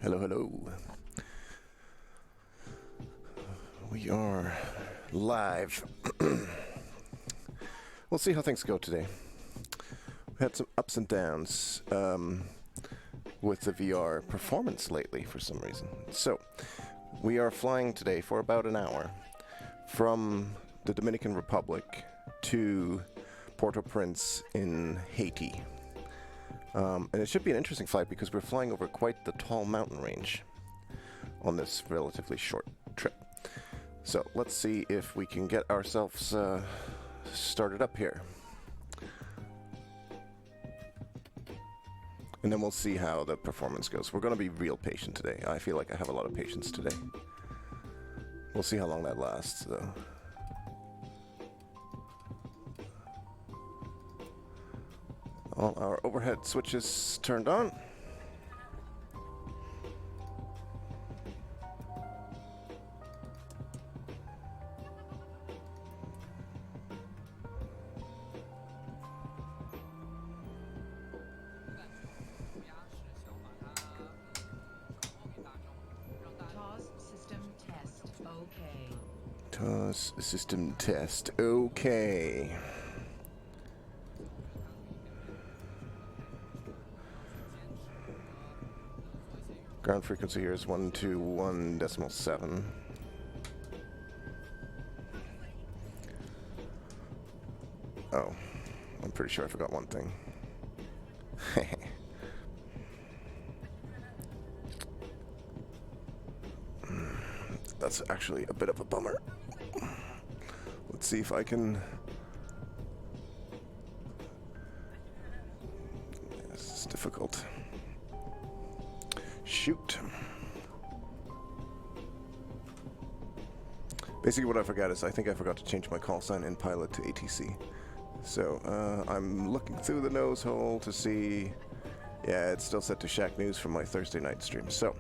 Hello, hello. We are live. We'll see how things go today. We had some ups and downs with the VR performance lately for some reason. So, we are flying today for about an hour from the Dominican Republic to Port-au-Prince in Haiti. And it should be an interesting flight because we're flying over quite the tall mountain range on this relatively short trip. So let's see if we can get ourselves started up here. And then we'll see how the performance goes. We're going to be real patient today. I feel like I have a lot of patience today. We'll see how long that lasts, though. All our overhead switches turned on. TOS system test, okay. Ground frequency here is 121.7. Oh, I'm pretty sure I forgot one thing. That's actually a bit of a bummer. Let's see if I can... This is difficult. Shoot. Basically what I forgot is I think I forgot to change my call sign in Pilot to ATC. So I'm looking through the nose hole to see... Yeah, it's still set to Shack News from my Thursday night stream. So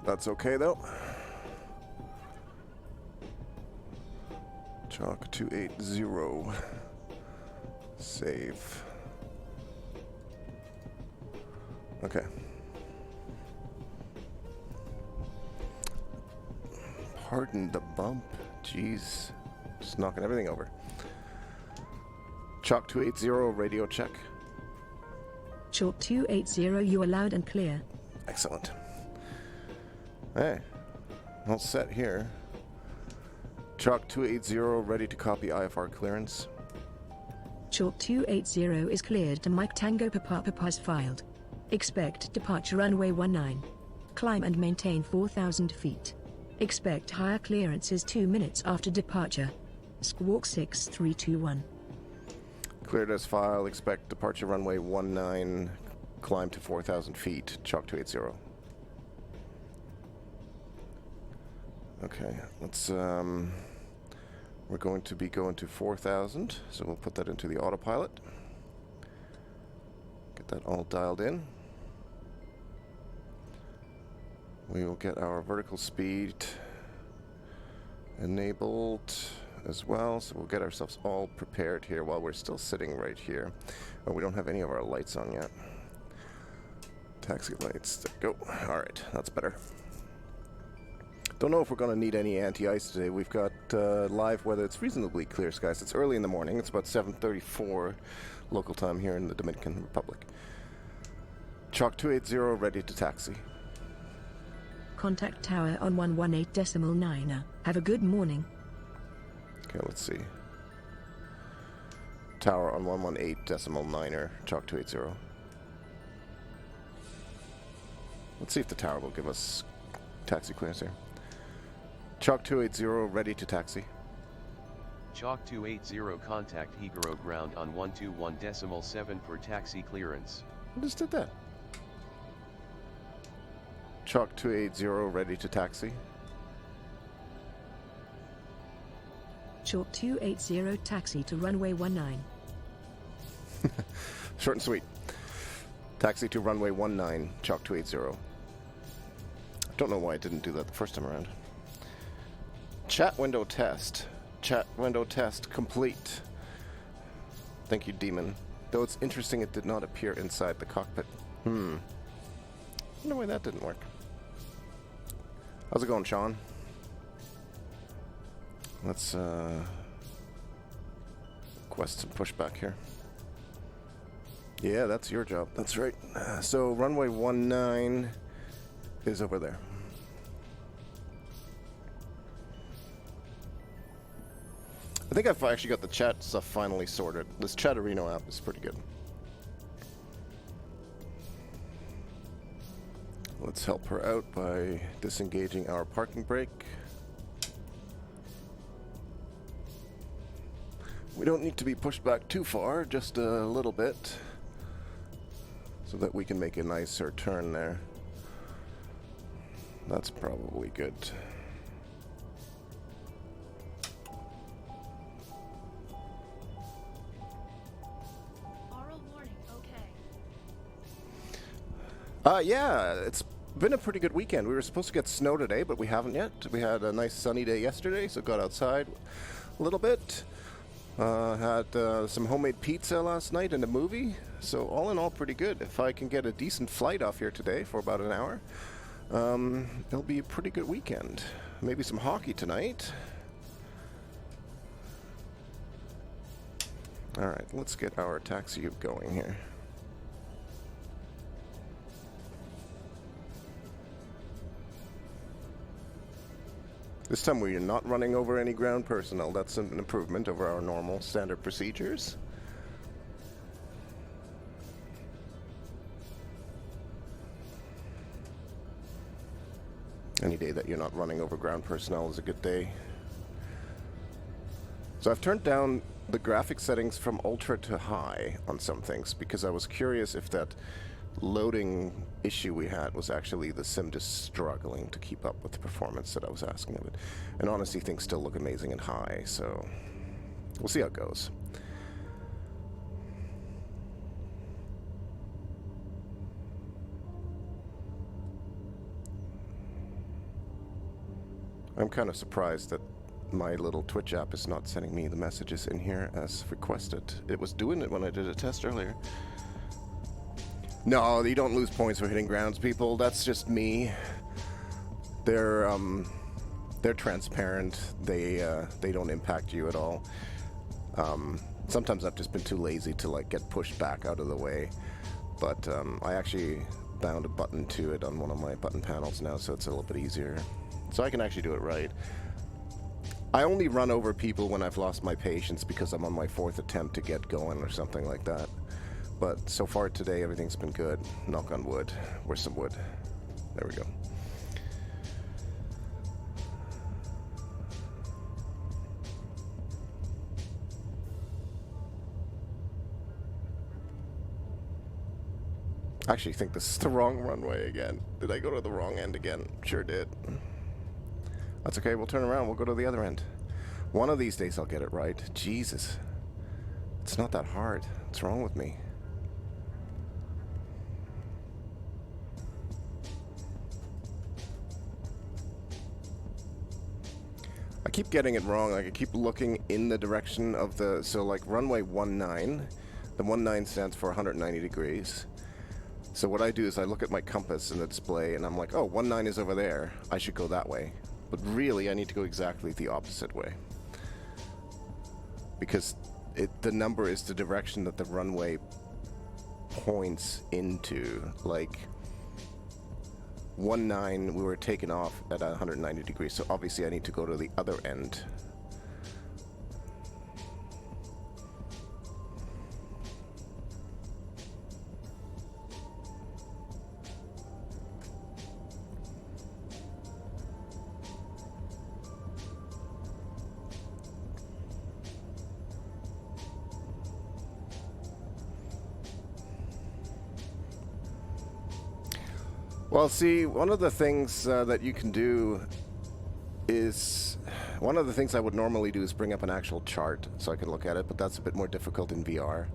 that's okay though. Chalk 280. Save. Okay. Pardon the bump. Jeez. Just knocking everything over. Chalk 280, radio check. Chalk 280, you are loud and clear. Excellent. Hey. All set here. Chalk 280, ready to copy IFR clearance. Chalk 280 is cleared to Mike Tango Papa has filed. Expect departure runway 19. Climb and maintain 4,000 feet. Expect higher clearances 2 minutes after departure. Squawk 6321. Cleared as file. Expect departure runway 19. Climb to 4,000 feet. Chalk 280. Okay, let's we're going to be going to 4,000, so we'll put that into the autopilot. Get that all dialed in. We will get our vertical speed enabled as well, so we'll get ourselves all prepared here while we're still sitting right here. Oh, we don't have any of our lights on yet. Taxi lights, go. Alright, that's better. Don't know if we're going to need any anti-ice today. We've got live weather. It's reasonably clear skies. It's early in the morning. It's about 7:34 local time here in the Dominican Republic. Chalk 280, ready to taxi. Contact tower on 118.9. Have a good morning. Okay, let's see. Tower on 118.9, Chalk 280. Let's see if the tower will give us taxi clearance here. Chalk 280, ready to taxi. Chalk 280, contact Higuro ground on 121.7 for taxi clearance. I just did that. Chalk 280, ready to taxi. Chalk 280, taxi to runway 19. Short and sweet. Taxi to runway 19, Chalk 280. I don't know why I didn't do that the first time around. Chat window test. Chat window test complete. Thank you, Demon. Though it's interesting it did not appear inside the cockpit. wonder why that didn't work. How's it going, Sean? Let's quest some pushback here. Yeah, that's your job. That's right. So runway 19 is over there. I think I've actually got the chat stuff finally sorted. This Chatterino app is pretty good. Let's help her out by disengaging our parking brake. We don't need to be pushed back too far, just a little bit, so that we can make a nicer turn there. That's probably good. Oral warning, okay. Yeah, it's been a pretty good weekend. We were supposed to get snow today, but we haven't yet. We had a nice sunny day yesterday, so got outside a little bit. Had some homemade pizza last night and a movie, so all in all pretty good. If I can get a decent flight off here today for about an hour, it'll be a pretty good weekend. Maybe some hockey tonight. Alright, let's get our taxi going here. This time we're not running over any ground personnel. That's an improvement over our normal standard procedures. Any day that you're not running over ground personnel is a good day. So I've turned down the graphic settings from ultra to high on some things because I was curious if that loading issue we had was actually the sim just struggling to keep up with the performance that I was asking of it. And honestly, things still look amazing and high, so we'll see how it goes. I'm kind of surprised that my little Twitch app is not sending me the messages in here as requested. It was doing it when I did a test earlier. No, you don't lose points for hitting grounds, people. That's just me. They're transparent. They don't impact you at all. Sometimes I've just been too lazy to like get pushed back out of the way. But I actually bound a button to it on one of my button panels now, so it's a little bit easier. So I can actually do it right. I only run over people when I've lost my patience because I'm on my 4th attempt to get going or something like that. But so far today, everything's been good. Knock on wood. Where's some wood? There we go. I actually think this is the wrong runway again. Did I go to the wrong end again? Sure did. That's okay, we'll turn around, we'll go to the other end. One of these days I'll get it right. Jesus. It's not that hard. What's wrong with me? I keep getting it wrong. Like I keep looking in the direction of the, so like runway 19, the 19 stands for 190 degrees. So what I do is I look at my compass in the display and I'm like, oh, 19 is over there. I should go that way. But really, I need to go exactly the opposite way. Because the number is the direction that the runway points into. Like 19, we were taken off at 190 degrees, so obviously I need to go to the other end. Well, see, one of the things that you can do is, one of the things I would normally do is bring up an actual chart so I can look at it, but that's a bit more difficult in VR.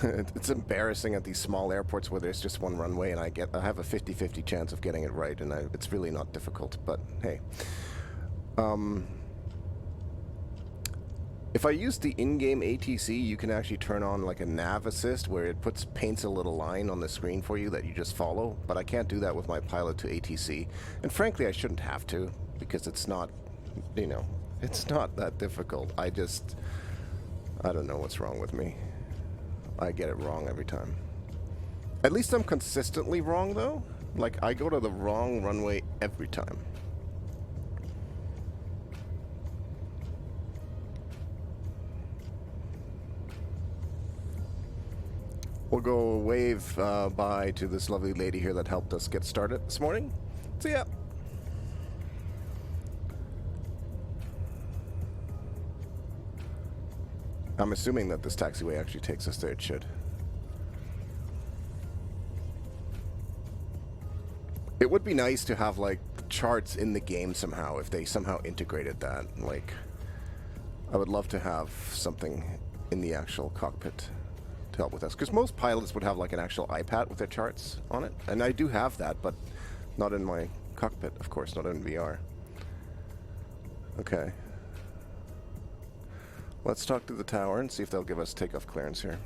It's embarrassing at these small airports where there's just one runway and I have a 50-50 chance of getting it right, and it's really not difficult, but hey. If I use the in-game ATC, you can actually turn on like a nav assist where it paints a little line on the screen for you that you just follow, but I can't do that with my pilot to ATC. And frankly, I shouldn't have to, because it's not, you know, it's not that difficult. I don't know what's wrong with me. I get it wrong every time. At least I'm consistently wrong, though. Like, I go to the wrong runway every time. We'll go wave bye to this lovely lady here that helped us get started this morning. See ya. I'm assuming that this taxiway actually takes us there. It should. It would be nice to have, like, charts in the game somehow, if they somehow integrated that. Like, I would love to have something in the actual cockpit to help with us. Because most pilots would have, like, an actual iPad with their charts on it. And I do have that, but not in my cockpit, of course, not in VR. Okay. Let's talk to the tower and see if they'll give us takeoff clearance here.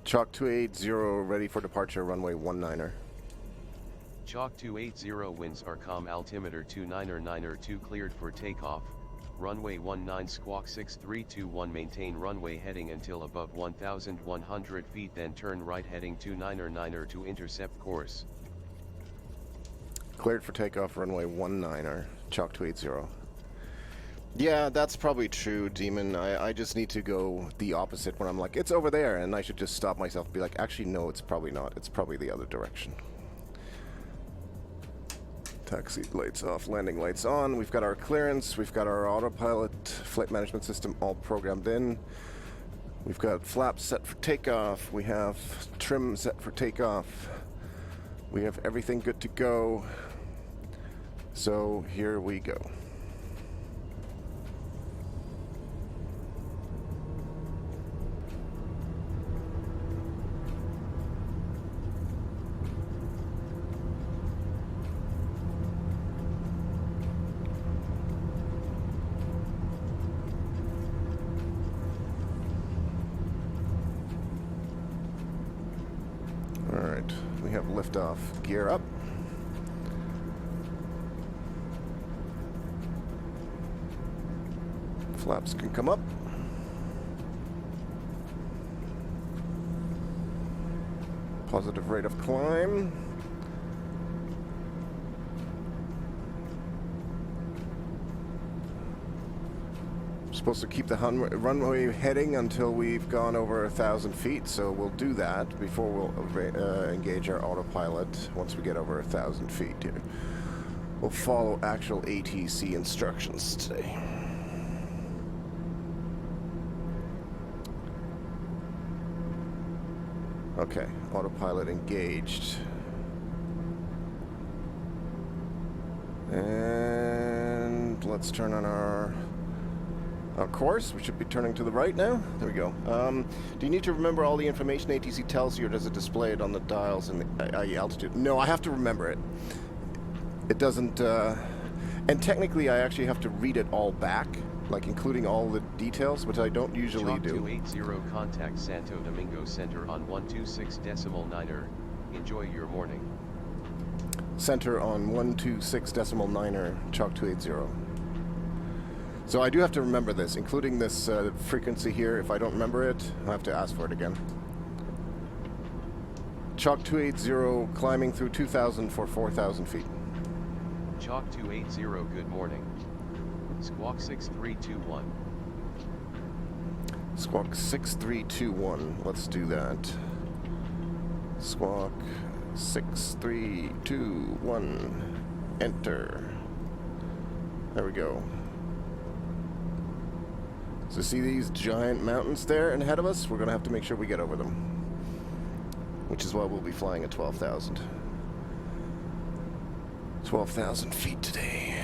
Chalk 280 ready for departure, runway 19er. Chalk 280 winds Arcom altimeter 299er2 cleared for takeoff, runway 19 squawk 6321 maintain runway heading until above 1,100 feet then turn right heading 299er to intercept course. Cleared for takeoff, runway 19er, Chalk 280. Yeah, that's probably true, Demon. I just need to go the opposite when I'm like, it's over there, and I should just stop myself and be like, actually, no, it's probably not. It's probably the other direction. Taxi lights off, landing lights on. We've got our clearance. We've got our autopilot flight management system all programmed in. We've got flaps set for takeoff. We have trim set for takeoff. We have everything good to go. So here we go. Alright, we have liftoff gear up. Flaps can come up. Positive rate of climb. Supposed to keep the runway heading until we've gone over 1,000 feet, so we'll do that before we'll engage our autopilot once we get over 1,000 feet here. We'll follow actual ATC instructions today. Okay, autopilot engaged. And let's turn on our course. We should be turning to the right now. There we go. Do you need to remember all the information ATC tells you, or does it display it on the dials and the altitude? No, I have to remember it. It doesn't, and technically I actually have to read it all back, like including all the details, which I don't usually do. 280 contact Santo Domingo Center on 126.9er. Enjoy your morning. Center on 126.9er, Chalk 280. So I do have to remember this, including this frequency here. If I don't remember it, I have to ask for it again. Chalk 280 climbing through 2,000 for 4,000 feet. Chalk 280 good morning. Squawk 6321. Squawk 6321. Let's do that. Squawk 6321. Enter. There we go. So see these giant mountains there and ahead of us? We're going to have to make sure we get over them. Which is why we'll be flying at 12,000. 12,000 feet today.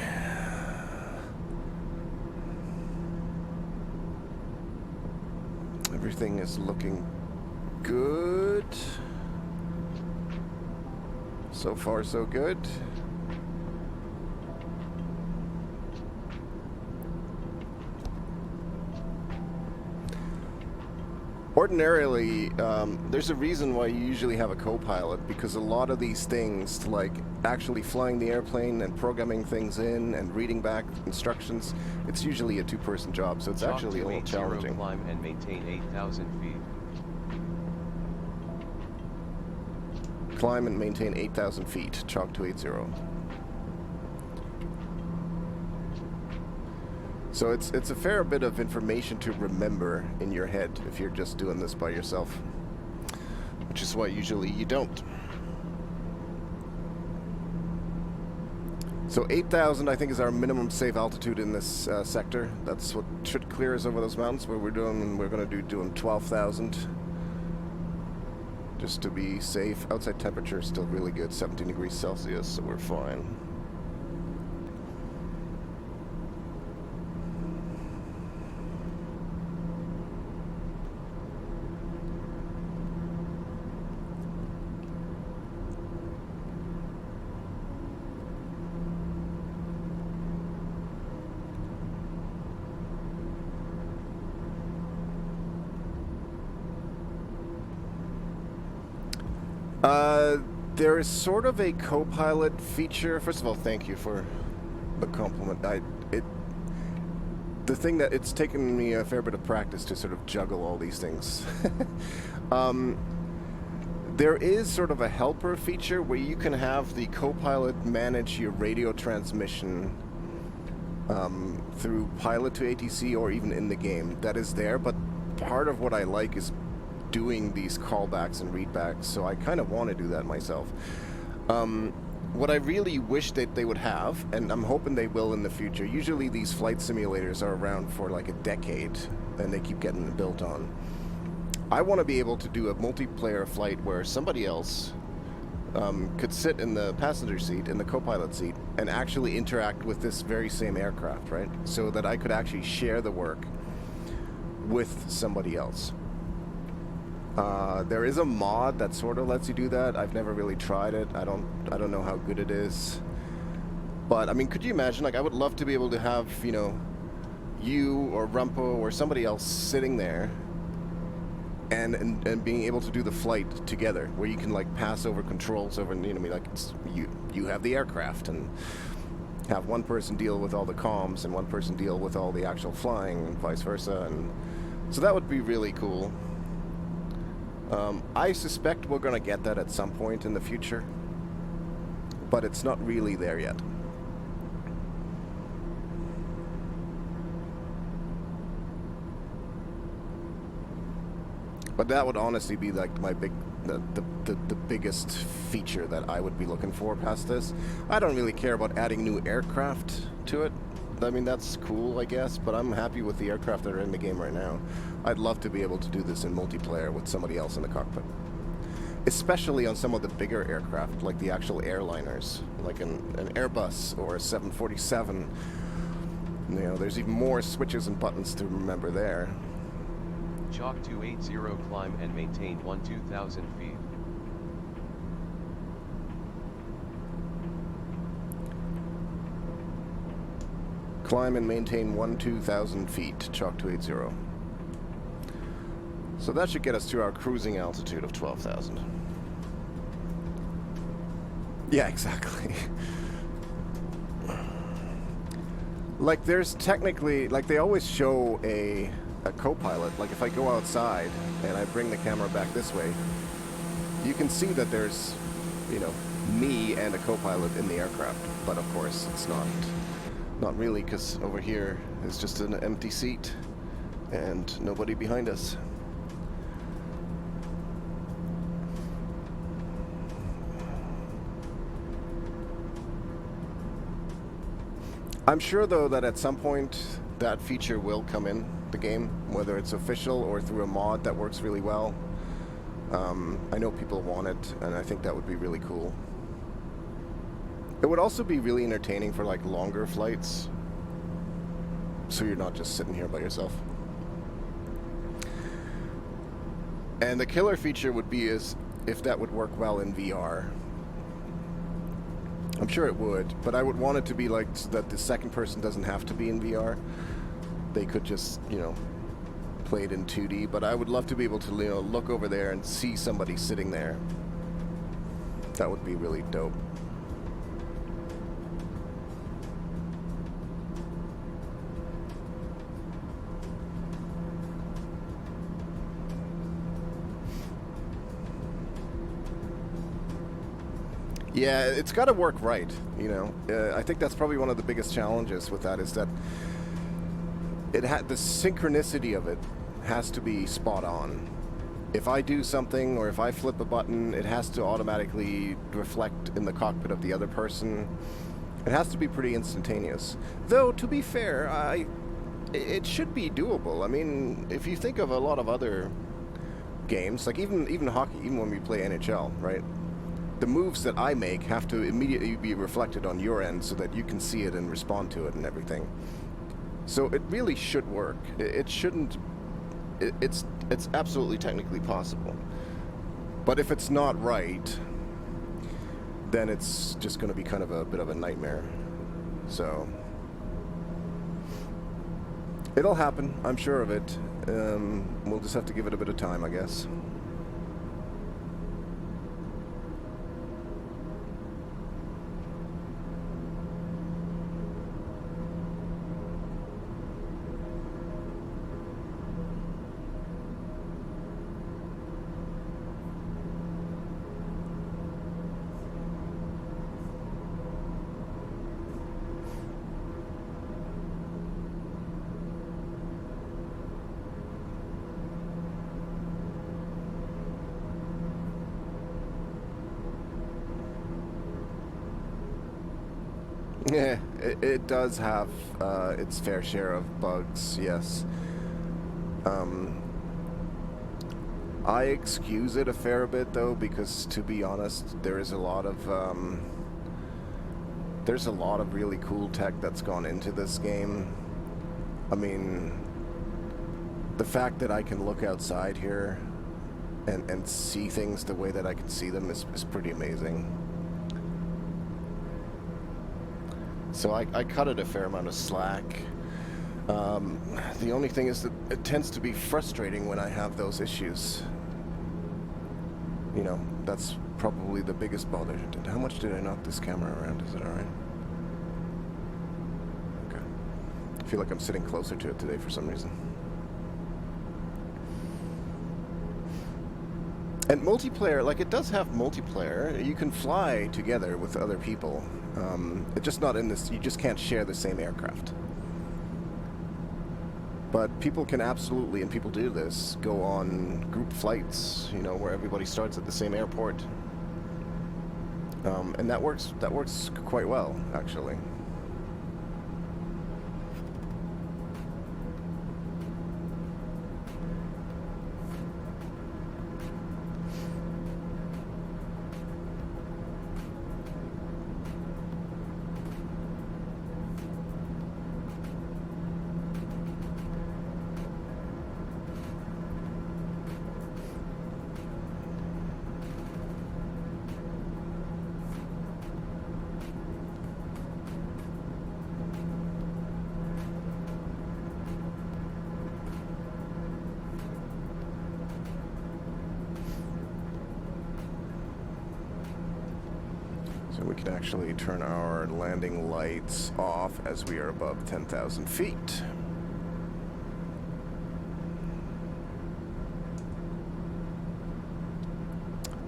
Everything is looking good. So far, so good. Ordinarily, there's a reason why you usually have a co-pilot, because a lot of these things, like actually flying the airplane and programming things in and reading back instructions, it's usually a two-person job, so it's actually a little challenging. Climb and maintain 8,000 feet. Climb and maintain 8,000 feet, chalk 280. So it's a fair bit of information to remember in your head if you're just doing this by yourself, which is why usually you don't. So 8,000 I think is our minimum safe altitude in this sector. That's what should clear us over those mountains. Where we're going to do 12,000 just to be safe. Outside temperature is still really good, 17 degrees Celsius, so we're fine. There is sort of a co-pilot feature. First of all, thank you for the compliment. The thing that it's taken me a fair bit of practice to sort of juggle all these things. There is sort of a helper feature where you can have the co-pilot manage your radio transmission through pilot to ATC or even in the game. That is there, but part of what I like is doing these callbacks and readbacks, so I kind of want to do that myself. What I really wish that they would have, and I'm hoping they will in the future, usually these flight simulators are around for like a decade and they keep getting built on. I want to be able to do a multiplayer flight where somebody else could sit in the passenger seat, in the co-pilot seat, and actually interact with this very same aircraft, right? So that I could actually share the work with somebody else. There is a mod that sort of lets you do that. I've never really tried it. I don't know how good it is. But I mean, could you imagine? Like, I would love to be able to have, you know, you or Rumpo or somebody else sitting there and being able to do the flight together, where you can like pass over controls over, you know, I mean, like it's, you have the aircraft and have one person deal with all the comms and one person deal with all the actual flying and vice versa, and so that would be really cool. I suspect we're going to get that at some point in the future, but it's not really there yet. But that would honestly be like my the biggest feature that I would be looking for past this. I don't really care about adding new aircraft to it. I mean, that's cool, I guess, but I'm happy with the aircraft that are in the game right now. I'd love to be able to do this in multiplayer with somebody else in the cockpit. Especially on some of the bigger aircraft, like the actual airliners, like an Airbus or a 747. You know, there's even more switches and buttons to remember there. Chalk 280 climb and maintain 2,000 feet. Climb and maintain 2,000 feet, chalk 280. So that should get us to our cruising altitude of 12,000. Yeah, exactly. Like, there's technically, like, they always show a co-pilot. Like, if I go outside and I bring the camera back this way, you can see that there's, you know, me and a co-pilot in the aircraft. But of course, it's not really, because over here is just an empty seat and nobody behind us. I'm sure, though, that at some point that feature will come in the game, whether it's official or through a mod that works really well. I know people want it, and I think that would be really cool. It would also be really entertaining for like longer flights, so you're not just sitting here by yourself. And the killer feature would be is if that would work well in VR. I'm sure it would, but I would want it to be like so that the second person doesn't have to be in VR. They could just, you know, played in 2D, but I would love to be able to, you know, look over there and see somebody sitting there. That would be really dope. Yeah, it's got to work right, you know. I think that's probably one of the biggest challenges with that, is that the synchronicity of it has to be spot on. If I do something or if I flip a button, it has to automatically reflect in the cockpit of the other person. It has to be pretty instantaneous. Though, to be fair, it should be doable. I mean, if you think of a lot of other games, like even hockey, even when we play NHL, right? The moves that I make have to immediately be reflected on your end so that you can see it and respond to it and everything. So it really should work. It shouldn't... It's absolutely technically possible. But if it's not right, then it's just going to be kind of a bit of a nightmare. So... it'll happen, I'm sure of it. We'll just have to give it a bit of time, I guess. Yeah, it does have its fair share of bugs, yes. I excuse it a fair bit, though, because, to be honest, there's a lot of really cool tech that's gone into this game. I mean, the fact that I can look outside here and see things the way that I can see them is pretty amazing. So I cut it a fair amount of slack. The only thing is that it tends to be frustrating when I have those issues. You know, that's probably the biggest bother. How much did I knock this camera around? Is it alright? Okay. I feel like I'm sitting closer to it today for some reason. And multiplayer, like, it does have multiplayer. You can fly together with other people. It's just not in this, you just can't share the same aircraft. But people can absolutely, and people do this, go on group flights, you know, where everybody starts at the same airport. And that works quite well, actually. We can actually turn our landing lights off as we are above 10,000 feet.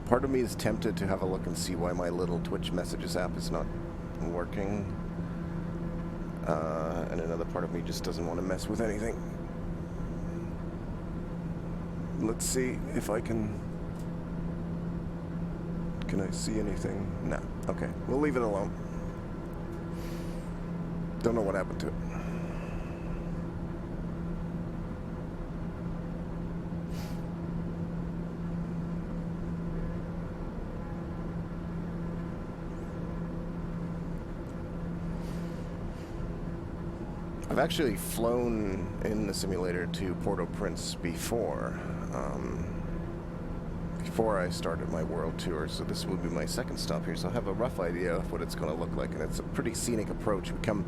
Part of me is tempted to have a look and see why my little Twitch messages app is not working. And another part of me just doesn't want to mess with anything. Let's see if I can... Can I see anything? No. Okay, we'll leave it alone. Don't know what happened to it. I've actually flown in the simulator to Port-au-Prince before. Before I started my world tour, so this will be my second stop here, so I have a rough idea of what it's going to look like, and it's a pretty scenic approach. We come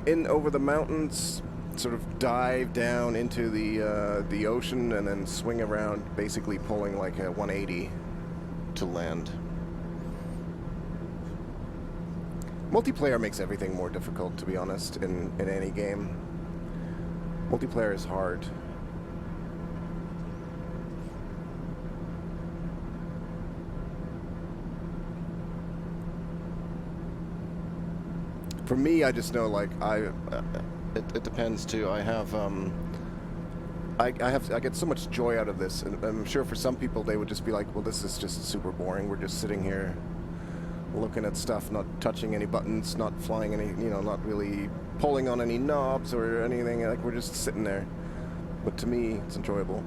in over the mountains, sort of dive down into the ocean and then swing around, basically pulling like a 180 to land. Multiplayer makes everything more difficult, to be honest, in any game. Multiplayer is hard. For me, I just know, like, it depends too. I get so much joy out of this, and I'm sure for some people they would just be like, well, this is just super boring. We're just sitting here looking at stuff, not touching any buttons, not flying any, you know, not really pulling on any knobs or anything. Like, we're just sitting there. But to me, it's enjoyable.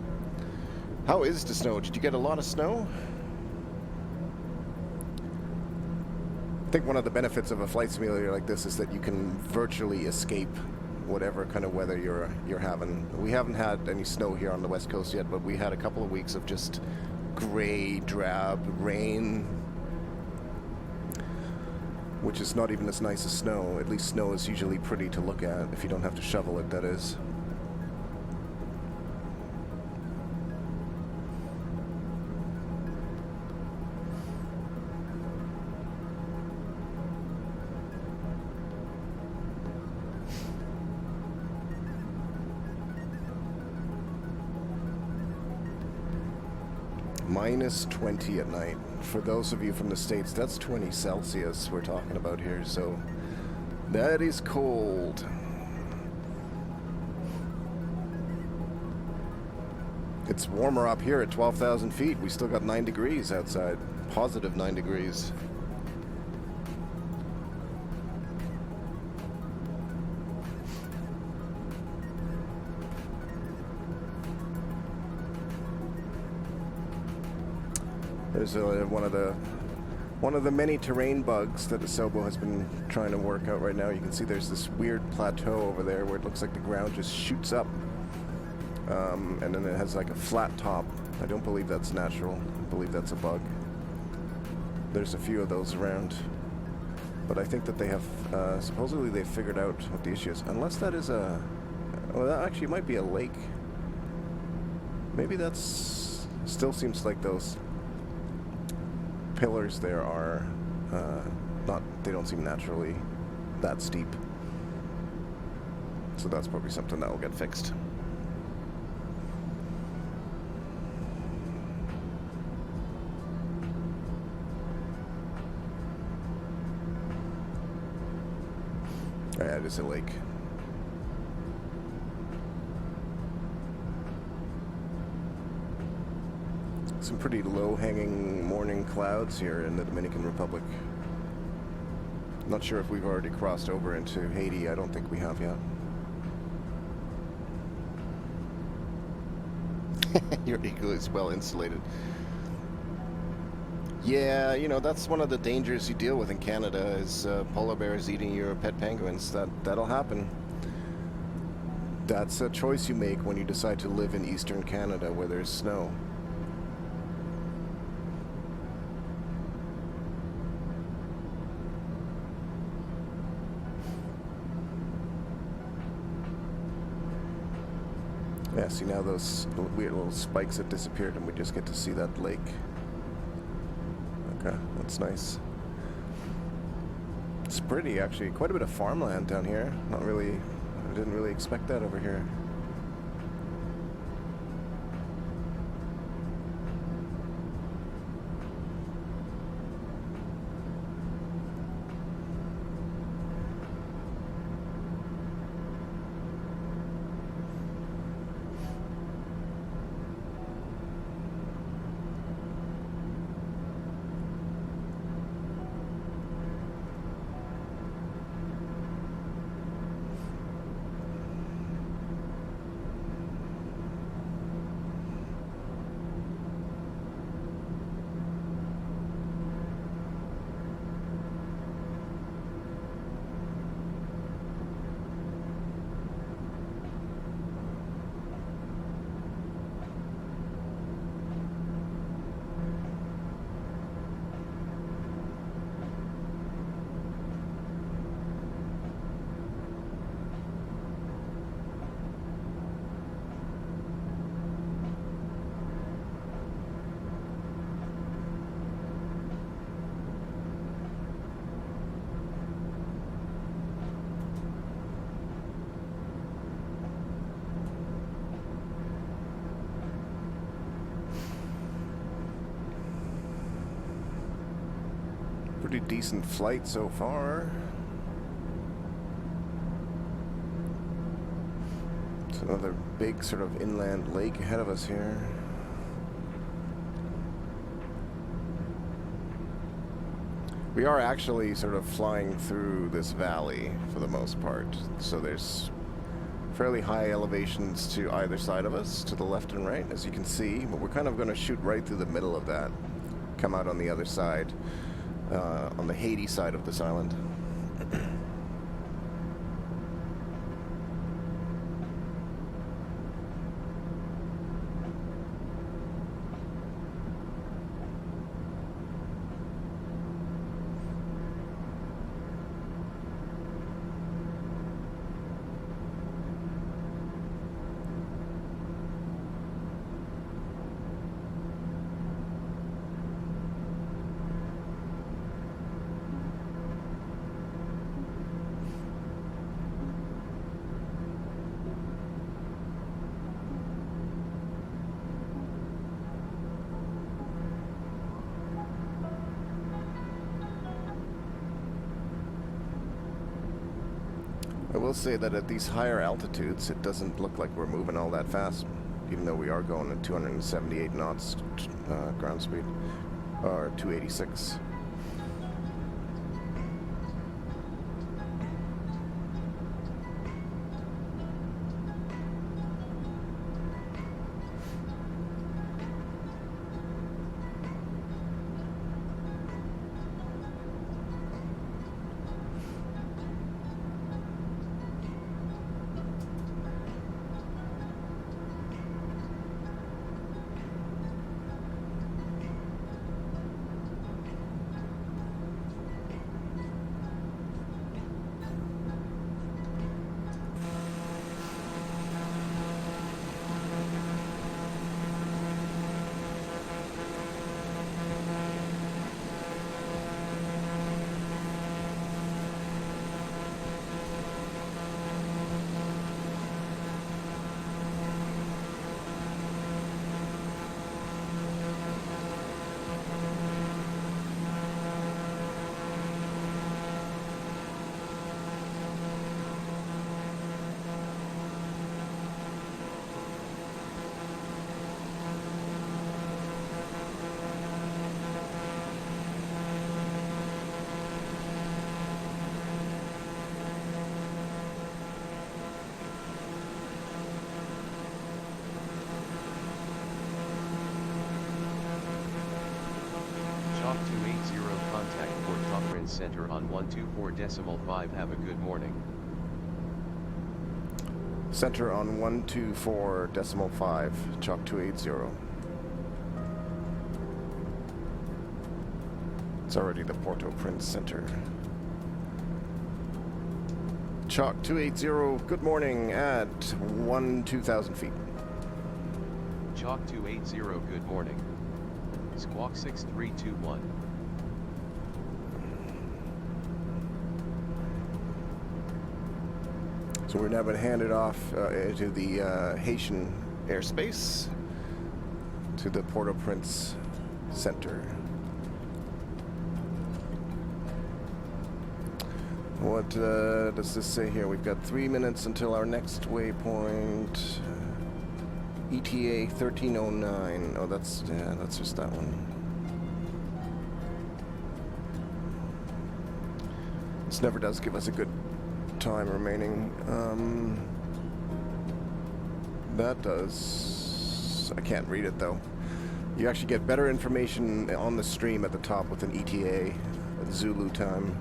How is the snow? Did you get a lot of snow? I think one of the benefits of a flight simulator like this is that you can virtually escape whatever kind of weather you're having. We haven't had any snow here on the West Coast yet, but we had a couple of weeks of just gray, drab rain, which is not even as nice as snow. At least snow is usually pretty to look at if you don't have to shovel it, that is. Minus 20 at night. For those of you from the States, that's 20 Celsius we're talking about here, so that is cold. It's warmer up here at 12,000 feet. We still got 9 degrees outside. Positive 9 degrees. There's one of the many terrain bugs that Asobo has been trying to work out right now. You can see there's this weird plateau over there where it looks like the ground just shoots up, and then it has like a flat top. I don't believe that's natural. I believe that's a bug. There's a few of those around, but I think that they have supposedly they've figured out what the issue is. Unless that is a, well, that actually might be a lake. Maybe that's still seems like those pillars there are they don't seem naturally that steep. So that's probably something that will get fixed. Oh, yeah, it is a lake. Some pretty low-hanging morning clouds here in the Dominican Republic. Not sure if we've already crossed over into Haiti. I don't think we have yet. Your eagle is well insulated. Yeah, you know, that's one of the dangers you deal with in Canada is polar bears eating your pet penguins. That'll happen. That's a choice you make when you decide to live in eastern Canada where there's snow. Yeah, see now those weird little spikes have disappeared and we just get to see that lake. Okay, that's nice. It's pretty, actually. Quite a bit of farmland down here. Not really, I didn't really expect that over here. Pretty decent flight so far. It's another big sort of inland lake ahead of us here. We are actually sort of flying through this valley for the most part. So there's fairly high elevations to either side of us, to the left and right, as you can see. But we're kind of going to shoot right through the middle of that, come out on the other side, on the Haiti side of this island. I will say that at these higher altitudes, it doesn't look like we're moving all that fast, even though we are going at 278 knots ground speed, or 286. Chalk 280 contact Port Cochrane Center on 124.5. Have a good morning. Center on 124.5, Chalk 280. It's already the Port-au-Prince Center. Chalk 280, good morning at 2,000 feet. Chalk 280, good morning. Squawk 6321. So we're now going to hand it off to the Haitian airspace, to the Port-au-Prince Center. What does this say here? We've got 3 minutes until our next waypoint. ETA 1309. Oh, that's just that one. This never does give us a good time remaining. That does. I can't read it though. You actually get better information on the stream at the top with an ETA, Zulu time.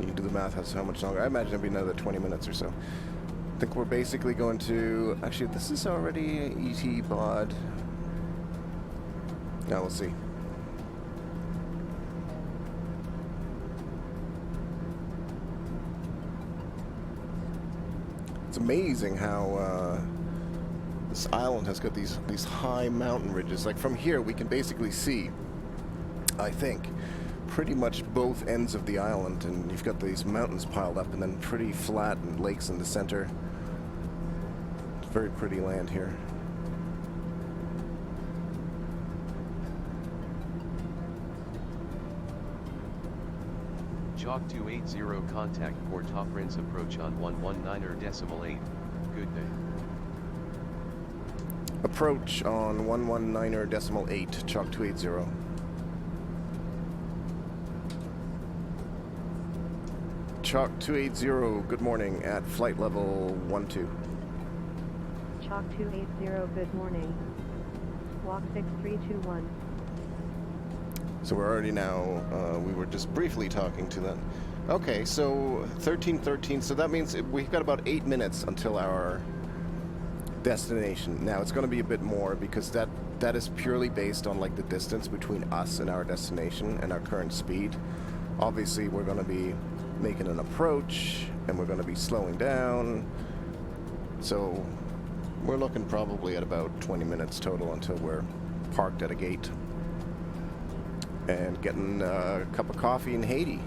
You can do the math as how much longer. I imagine it'll be another 20 minutes or so. I think we're basically going to... Actually, this is already ET bod. Now we'll see. It's amazing how this island has got these high mountain ridges. Like from here, we can basically see, I think, pretty much both ends of the island, and you've got these mountains piled up and then pretty flat and lakes in the center. It's very pretty land here. Chalk 280 contact port operands approach on 119.8. Good day. Approach on 119.8, Chalk 280. Chalk 280, good morning at flight level 12. Chalk 280, good morning. Walk 6321. So we're already now, we were just briefly talking to them. Okay, so 1313, so that means we've got about 8 minutes until our destination. Now it's going to be a bit more because that is purely based on like the distance between us and our destination and our current speed. Obviously we're going to be making an approach and we're going to be slowing down. So we're looking probably at about 20 minutes total until we're parked at a gate and getting a cup of coffee in Haiti.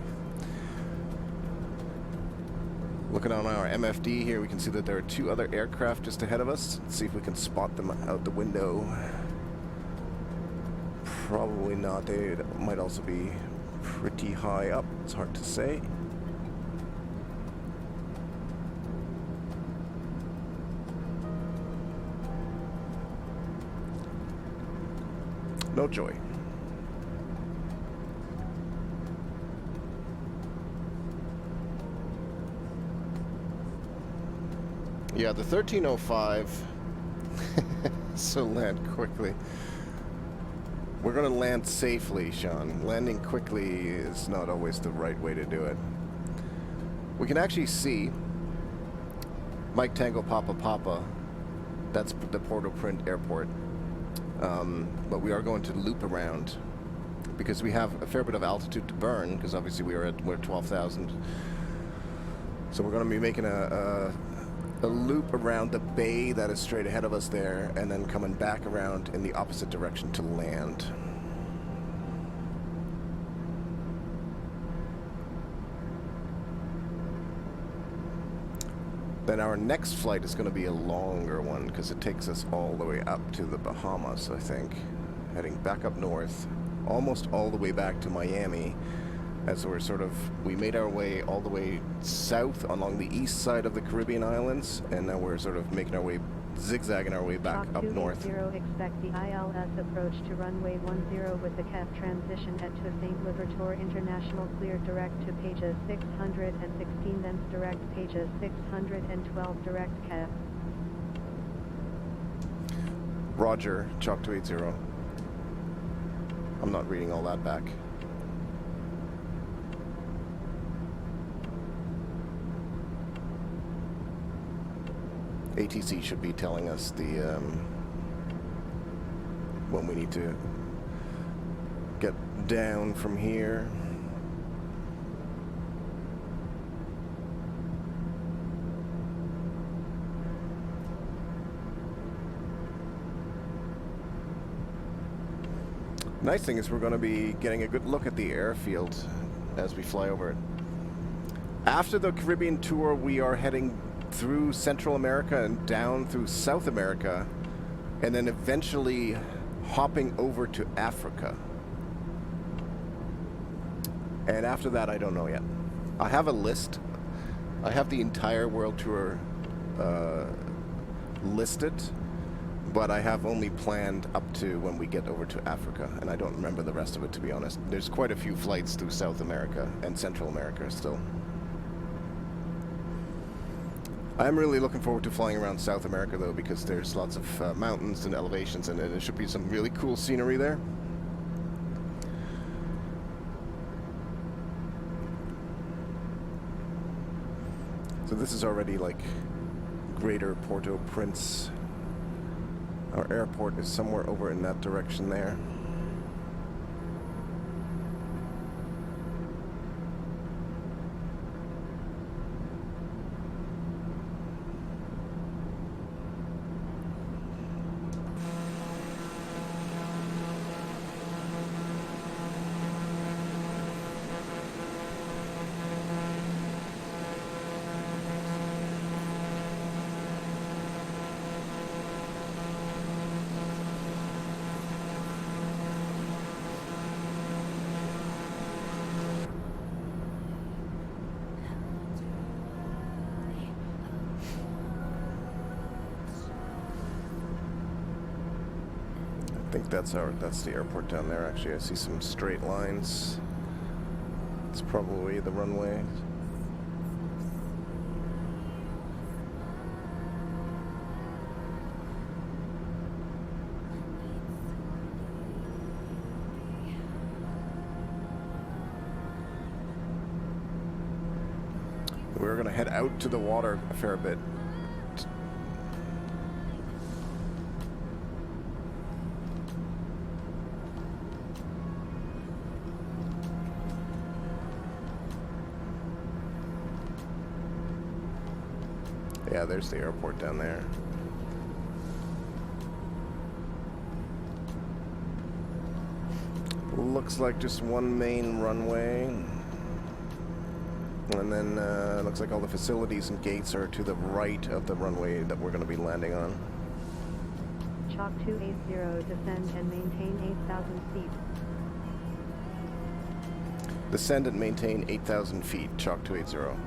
Looking on our MFD here, we can see that there are 2 other aircraft just ahead of us. Let's see if we can spot them out the window. Probably not. They might also be pretty high up. It's hard to say. No joy. Yeah, the 1305. So land quickly. We're going to land safely, Sean. Landing quickly is not always the right way to do it. We can actually see Mike Tango Papa Papa. That's the Port-au-Prince airport. But we are going to loop around because we have a fair bit of altitude to burn because obviously we're at 12,000. So we're going to be making a loop around the bay that is straight ahead of us there and then coming back around in the opposite direction to land. Then our next flight is going to be a longer one because it takes us all the way up to the Bahamas, I think. Heading back up north, almost all the way back to Miami, as we made our way all the way south along the east side of the Caribbean islands, and now we're sort of making our way, zigzagging our way back up north. Expect the ILS approach to runway 10 with the CAF transition at to St. Libertor International clear direct to pages 616 thence direct pages 612 direct CAF. Roger, Chalk 280. I'm not reading all that back. ATC should be telling us the when we need to get down from here. Nice thing is we're going to be getting a good look at the airfield as we fly over it. After the Caribbean tour, we are heading through Central America and down through South America, and then eventually hopping over to Africa. And after that, I don't know yet. I have a list. I have the entire world tour listed, but I have only planned up to when we get over to Africa, and I don't remember the rest of it, to be honest. There's quite a few flights through South America and Central America still. I'm really looking forward to flying around South America, though, because there's lots of mountains and elevations, and there should be some really cool scenery there. So this is already like Greater Port-au-Prince. Our airport is somewhere over in that direction there. think that's the airport down there. Actually, I see some straight lines. It's probably the runway. We're going to head out to the water a fair bit. Yeah, there's the airport down there. Looks like just one main runway. And then looks like all the facilities and gates are to the right of the runway that we're going to be landing on. Chalk 280, descend and maintain 8,000 feet. Descend and maintain 8,000 feet, Chalk 280.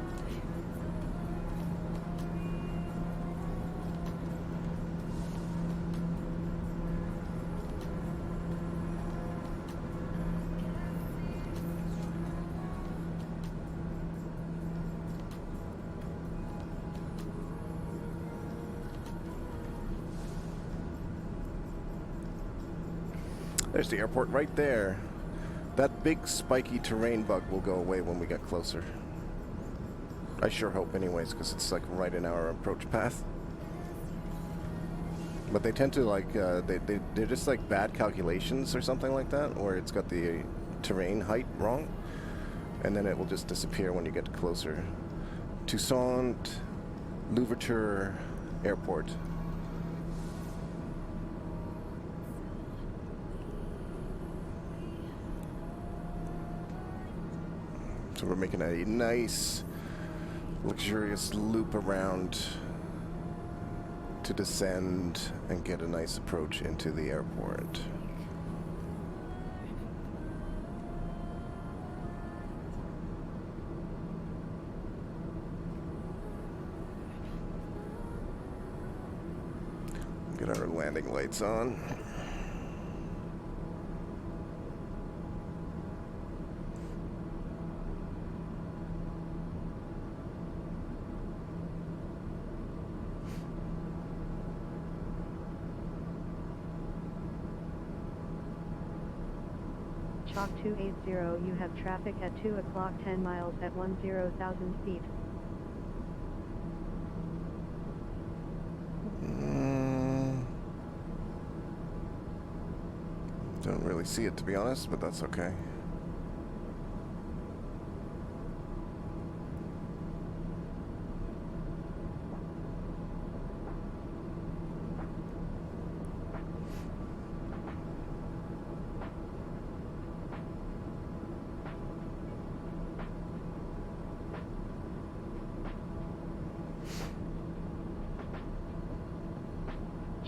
There's the airport right there. That big spiky terrain bug will go away when we get closer. I sure hope anyways, because it's like right in our approach path. But they tend to like, they're just like bad calculations or something like that, or it's got the terrain height wrong. And then it will just disappear when you get closer. Toussaint Louverture Airport. So we're making a nice, luxurious loop around to descend and get a nice approach into the airport. Get our landing lights on. Chalk 280, you have traffic at 2 o'clock 10 miles at 10,000 feet. Don't really see it, to be honest, but that's okay.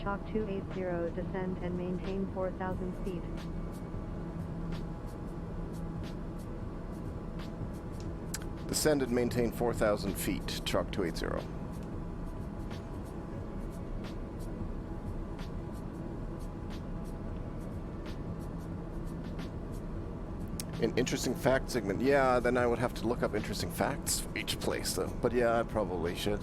Chalk 280, descend and maintain 4,000 feet. Descend and maintain 4,000 feet, Chalk 280. An interesting fact segment. Yeah, then I would have to look up interesting facts for each place, though. But yeah, I probably should.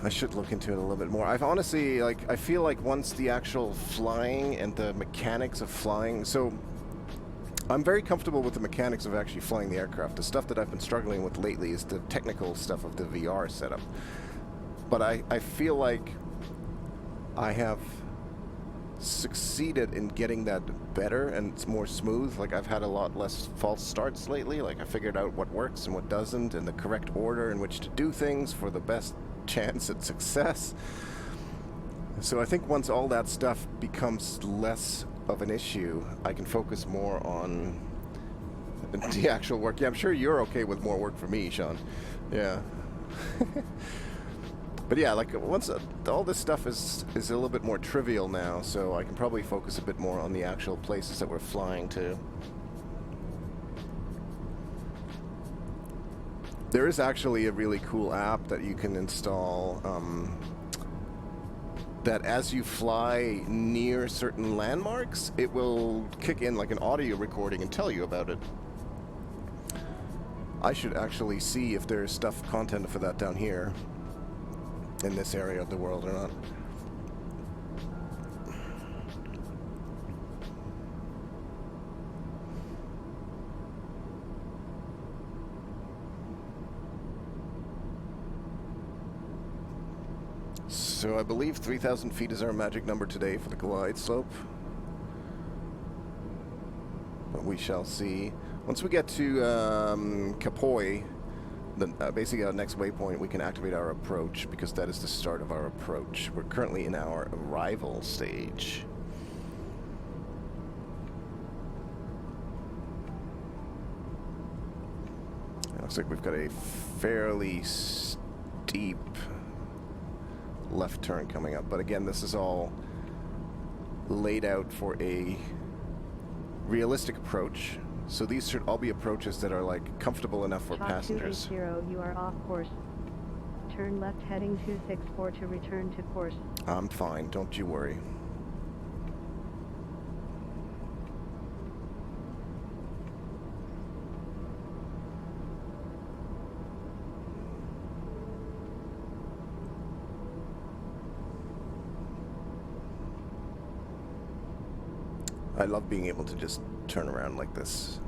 I should look into it a little bit more. I've honestly, like, I feel like once the actual flying and the mechanics of flying, so I'm very comfortable with the mechanics of actually flying the aircraft. The stuff that I've been struggling with lately is the technical stuff of the VR setup. But I feel like I have succeeded in getting that better and it's more smooth. Like, I've had a lot less false starts lately. Like, I figured out what works and what doesn't and the correct order in which to do things for the best chance at success. So I think once all that stuff becomes less of an issue, I can focus more on the actual work. Yeah, I'm sure you're okay with more work for me, Sean. Yeah. But yeah, like, once all this stuff is a little bit more trivial now, so I can probably focus a bit more on the actual places that we're flying to. There is actually a really cool app that you can install that as you fly near certain landmarks, it will kick in like an audio recording and tell you about it. I should actually see if there's content for that down here in this area of the world or not. So I believe 3,000 feet is our magic number today for the glide slope. But we shall see. Once we get to Kapoi, then basically our next waypoint, we can activate our approach, because that is the start of our approach. We're currently in our arrival stage. It looks like we've got a fairly steep left turn coming up, but again, this is all laid out for a realistic approach, so these should all be approaches that are like comfortable enough for passengers. 280, you are off course. Turn left heading 264 to return to course. I'm fine, don't you worry. I love being able to just turn around like this.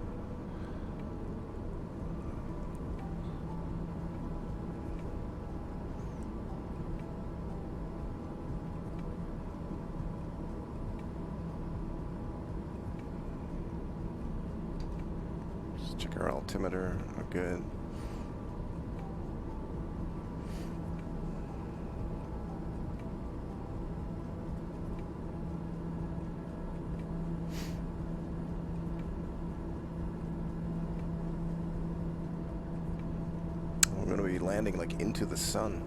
Just check our altimeter. We're good. We're going to be landing like into the sun.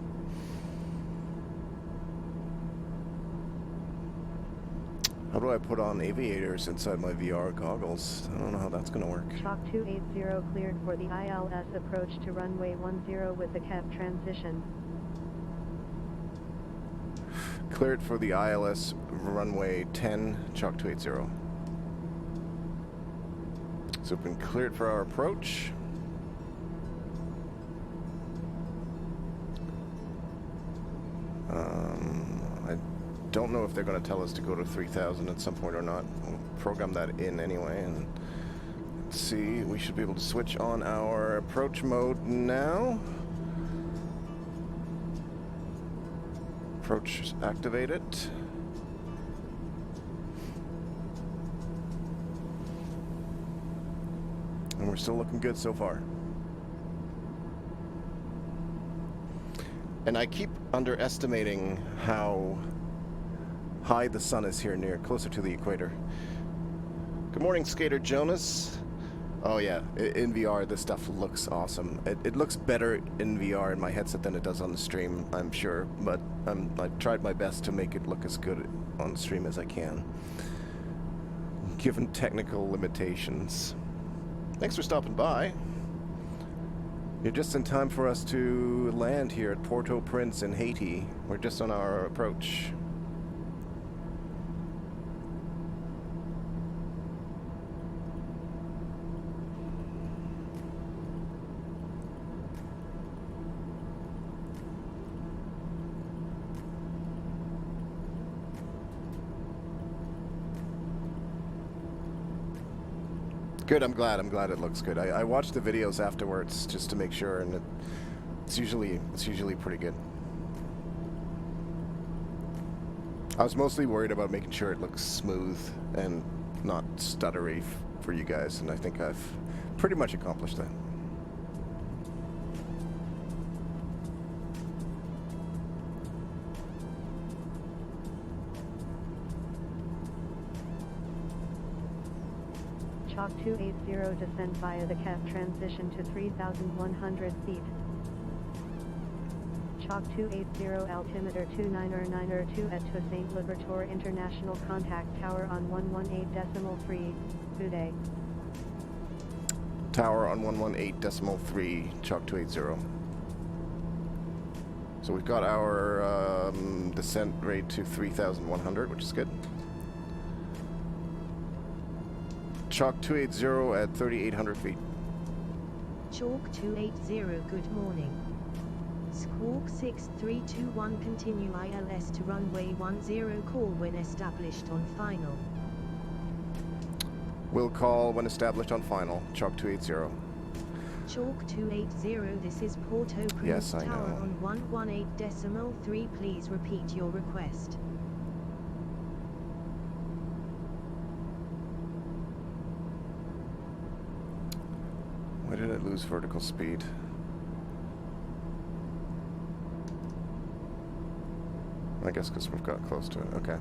How do I put on aviators inside my VR goggles? I don't know how that's going to work. Chalk 280 cleared for the ILS approach to runway 10 with the cap transition. Cleared for the ILS runway 10, Chalk 280. So we've been cleared for our approach. I don't know if they're going to tell us to go to 3,000 at some point or not. We'll program that in anyway, and let's see. We should be able to switch on our approach mode now. Approach activated. And we're still looking good so far. And I keep underestimating how high the sun is here closer to the equator. Good morning, Skater Jonas. Oh yeah, in VR this stuff looks awesome. It looks better in VR in my headset than it does on the stream, I'm sure, but I've tried my best to make it look as good on the stream as I can, given technical limitations. Thanks for stopping by. You're just in time for us to land here at Port-au-Prince in Haiti. We're just on our approach. Good, I'm glad it looks good. I watched the videos afterwards just to make sure, and it's usually pretty good. I was mostly worried about making sure it looks smooth and not stuttery for you guys, and I think I've pretty much accomplished that. Chalk 280 descend via the cap transition to 3,100 feet. Chalk 280 altimeter 29902 at to St. Libertor International Contact Tower on 118.3, Uday. Tower on 118.3, Chalk 280. So we've got our descent rate to 3,100, which is good. Chalk 280 at 3,800 feet. Chalk 280, good morning. Squawk 6321, continue ILS to runway 10, call when established on final. We'll call when established on final. Chalk 280. Chalk 280, this is Port-au-Prince Yes, I Tower know. on 118.3, please repeat your request. Why did it lose vertical speed? I guess because we've got close to it. Okay.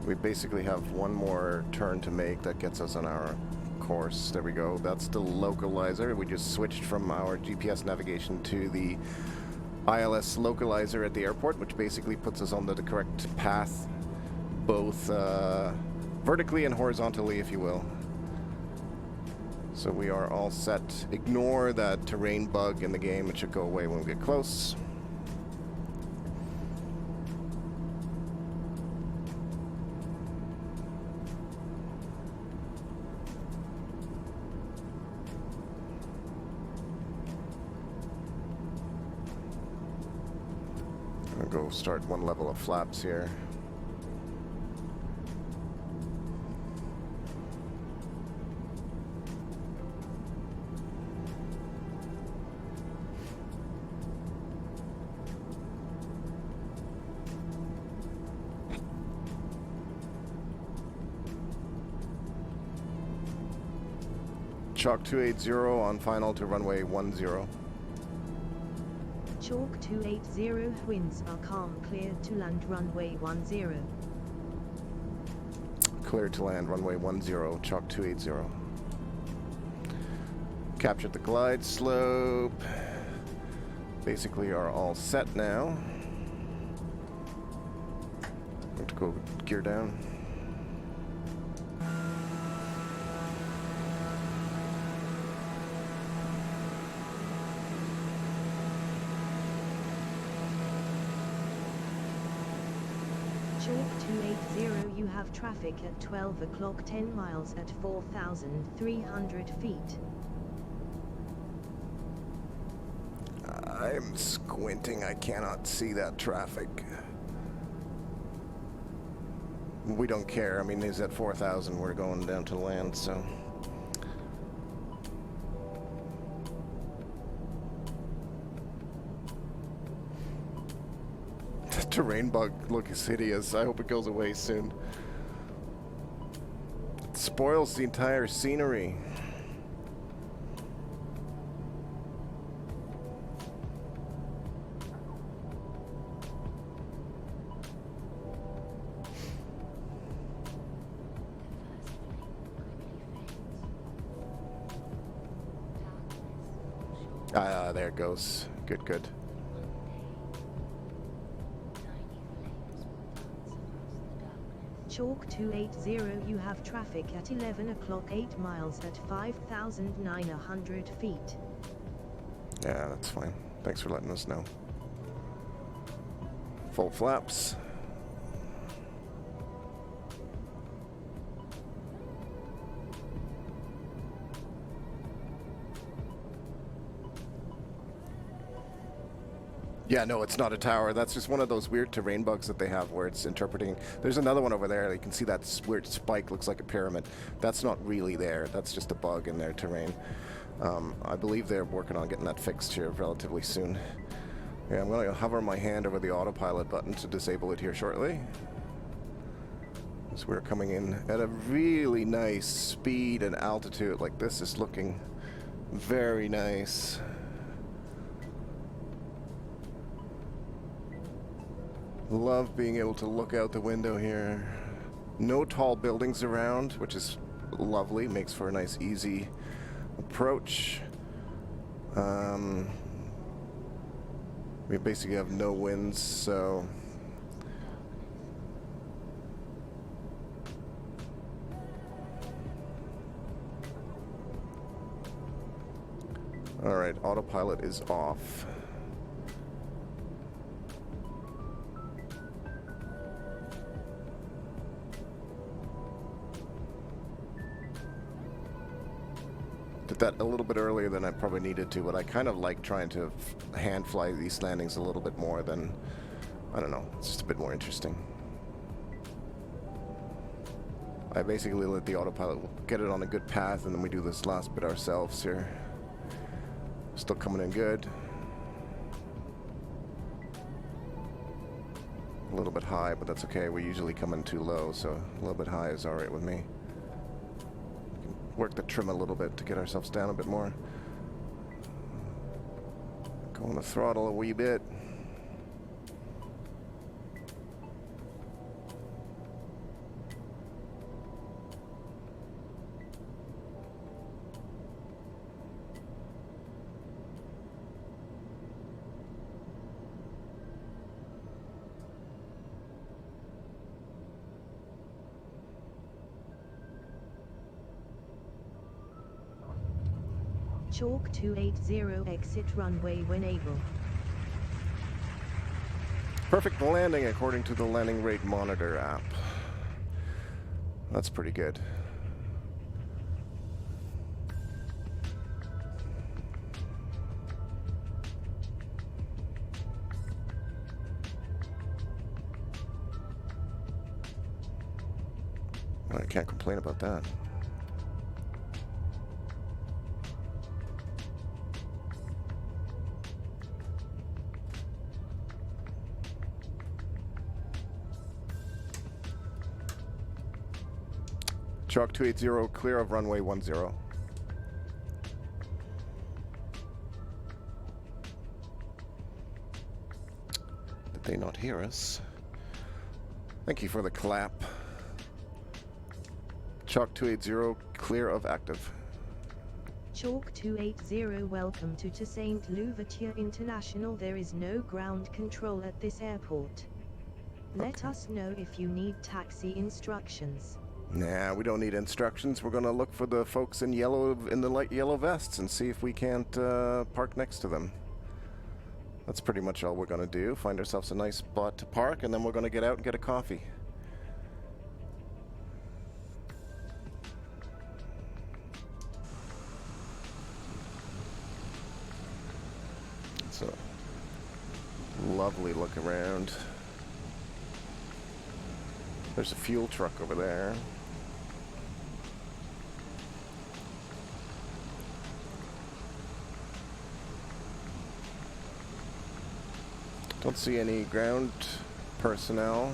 We basically have one more turn to make that gets us on our course. There we go. That's the localizer. We just switched from our GPS navigation to the ILS localizer at the airport, which basically puts us on the correct path, both vertically and horizontally, if you will. So we are all set. Ignore that terrain bug in the game. It should go away when we get close. Go start one level of flaps here. Chalk 280 on final to runway 10. Chalk 280, winds are calm, cleared to land runway 10. Cleared to land runway 10, Chalk 280. Captured the glide slope. Basically are all set now. Have to go gear down. Chalk 280, you have traffic at 12 o'clock, 10 miles at 4,300 feet. I'm squinting. I cannot see that traffic. We don't care. I mean, he's at 4,000. We're going down to land, so. The terrain bug looks hideous. I hope it goes away soon. It spoils the entire scenery. Ah, there it goes. Good, good. Chalk 280, you have traffic at 11 o'clock, 8 miles at 5,900 feet. Yeah, that's fine. Thanks for letting us know. Full flaps. Yeah, no, it's not a tower. That's just one of those weird terrain bugs that they have where it's interpreting. There's another one over there. You can see that weird spike looks like a pyramid. That's not really there. That's just a bug in their terrain. I believe they're working on getting that fixed here relatively soon. Yeah, I'm going to hover my hand over the autopilot button to disable it here shortly. So we're coming in at a really nice speed and altitude. Like, this is looking very nice. Love being able to look out the window here. No tall buildings around, which is lovely. Makes for a nice, easy approach. We basically have no winds, so alright, autopilot is off. Did that a little bit earlier than I probably needed to, but I kind of like trying to hand fly these landings a little bit more than, I don't know, it's just a bit more interesting. I basically let the autopilot get it on a good path, and then we do this last bit ourselves here. Still coming in good. A little bit high, but that's okay. We usually come in too low, so a little bit high is alright with me. Work the trim a little bit to get ourselves down a bit more. Go on the throttle a wee bit. Chalk 280 exit runway when able. Perfect landing according to the landing rate monitor app. That's pretty good. I can't complain about that. Chalk 280, clear of runway 10. Did they not hear us? Thank you for the clap. Chalk 280, clear of active. Chalk 280, welcome to Saint Louverture International. There is no ground control at this airport. Let us know if you need taxi instructions. Nah, we don't need instructions. We're gonna look for the folks in yellow, in the light yellow vests, and see if we can't park next to them. That's pretty much all we're gonna do. Find ourselves a nice spot to park, and then we're gonna get out and get a coffee. It's a lovely look around. There's a fuel truck over there. Don't see any ground personnel.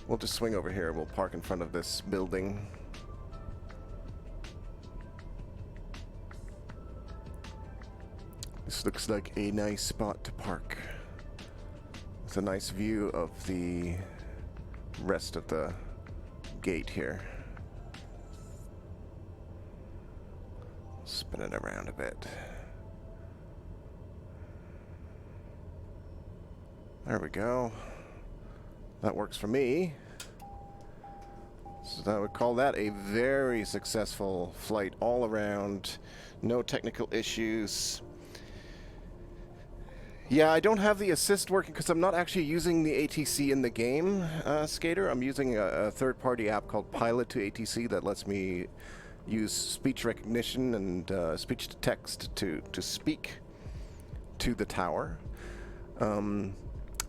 We'll just swing over here. We'll park in front of this building. This looks like a nice spot to park. It's a nice view of the rest of the gate here. Spin it around a bit. There we go. That works for me. So I would call that a very successful flight all around. No technical issues. Yeah, I don't have the assist working because I'm not actually using the ATC in the game, Skater. I'm using a third-party app called Pilot to ATC that lets me use speech recognition and speech-to-text to speak to the tower.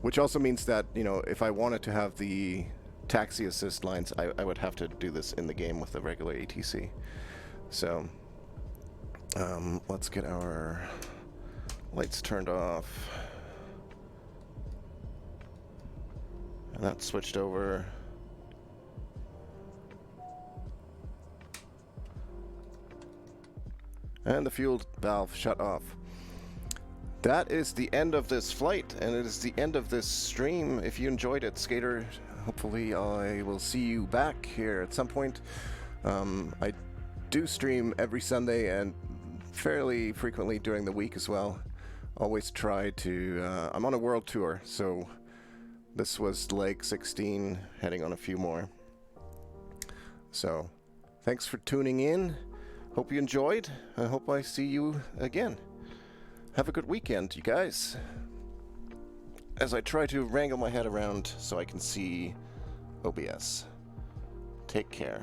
Which also means that, you know, if I wanted to have the taxi assist lines, I would have to do this in the game with the regular ATC. So, let's get our lights turned off. And that switched over. And the fuel valve shut off. That is the end of this flight, and it is the end of this stream. If you enjoyed it, Skater, hopefully I will see you back here at some point. I do stream every Sunday and fairly frequently during the week as well. always try to... I'm on a world tour, so this was leg 16, heading on a few more. So, thanks for tuning in. Hope you enjoyed. I hope I see you again. Have a good weekend, you guys. As I try to wrangle my head around so I can see OBS. Take care.